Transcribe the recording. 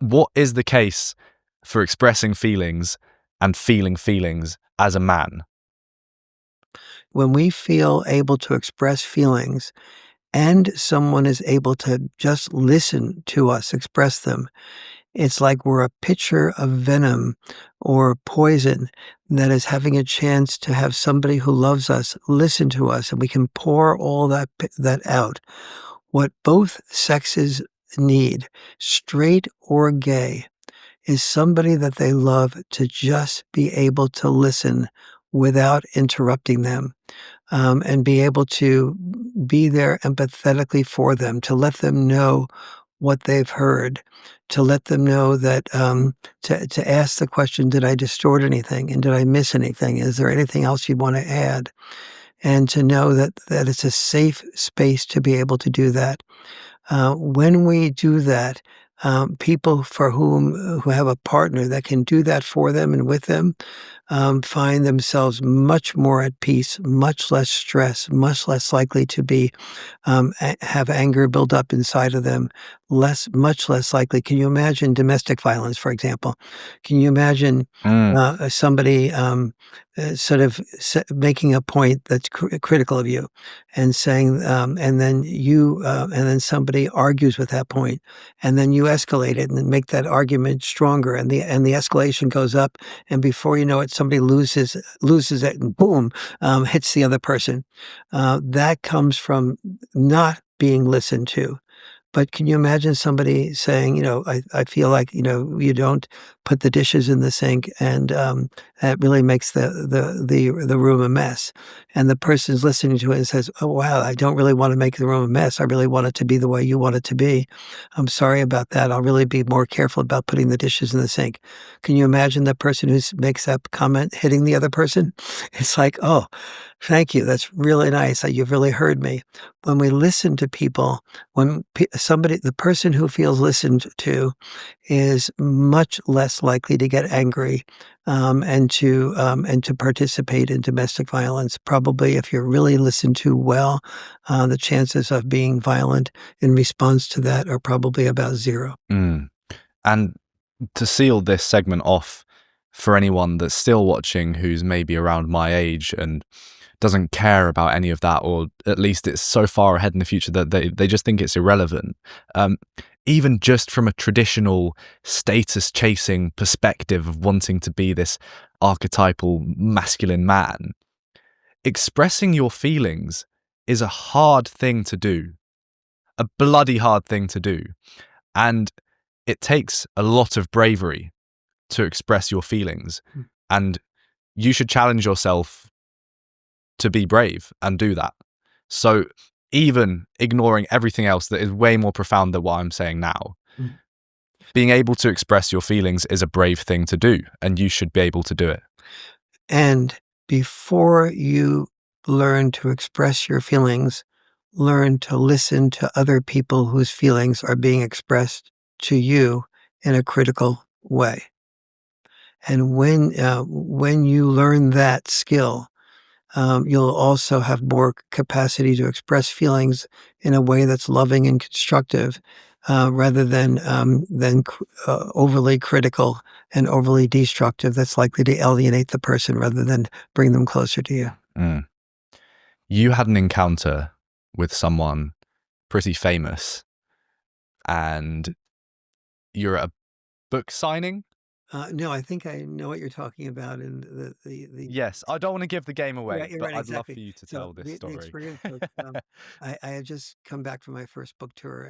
what is the case for expressing feelings and feeling feelings as a man? When we feel able to express feelings and someone is able to just listen to us express them, it's like we're a pitcher of venom or poison that is having a chance to have somebody who loves us listen to us, and we can pour all that out. What both sexes need, straight or gay, is somebody that they love to just be able to listen without interrupting them, and be able to be there empathetically for them, to let them know what they've heard, to let them know that, to ask the question, did I distort anything? And did I miss anything? Is there anything else you want to add? And to know that it's a safe space to be able to do that. When we do that, people who have a partner that can do that for them and with them, find themselves much more at peace, much less stress, much less likely to be have anger build up inside of them, much less likely. Can you imagine domestic violence, for example? Can you imagine Mm. somebody sort of making a point that's critical of you, and saying, and then somebody argues with that point, and then you escalate it and make that argument stronger, and the escalation goes up, and before you know it, somebody loses it, and boom, hits the other person. That comes from not being listened to. But can you imagine somebody saying, I feel like, you don't put the dishes in the sink, and that really makes the room a mess. And the person's listening to it and says, oh, wow, I don't really want to make the room a mess. I really want it to be the way you want it to be. I'm sorry about that. I'll really be more careful about putting the dishes in the sink. Can you imagine the person who makes that comment hitting the other person? It's like, oh, thank you. That's really nice. You've really heard me. When we listen to people, the person who feels listened to is much less likely to get angry, and to participate in domestic violence. Probably, if you're really listened to well, the chances of being violent in response to that are probably about zero. Mm. And to seal this segment off, for anyone that's still watching who's maybe around my age and doesn't care about any of that, or at least it's so far ahead in the future that they just think it's irrelevant. Even just from a traditional status chasing perspective of wanting to be this archetypal masculine man, expressing your feelings is a hard thing to do, a bloody hard thing to do. And it takes a lot of bravery to express your feelings. Mm. And you should challenge yourself to be brave and do that. So even ignoring everything else that is way more profound than what I'm saying now, Mm. being able to express your feelings is a brave thing to do, and you should be able to do it. And before you learn to express your feelings, learn to listen to other people whose feelings are being expressed to you in a critical way. And when you learn that skill, you'll also have more capacity to express feelings in a way that's loving and constructive, rather than overly critical and overly destructive. That's likely to alienate the person rather than bring them closer to you. Mm. You had an encounter with someone pretty famous, and you're at a book signing. No, I think I know what you're talking about, and the Yes, I don't want to give the game away, right, you're but right, I'd love exactly. for you to So tell this the story. experience was, I had just come back from my first book tour.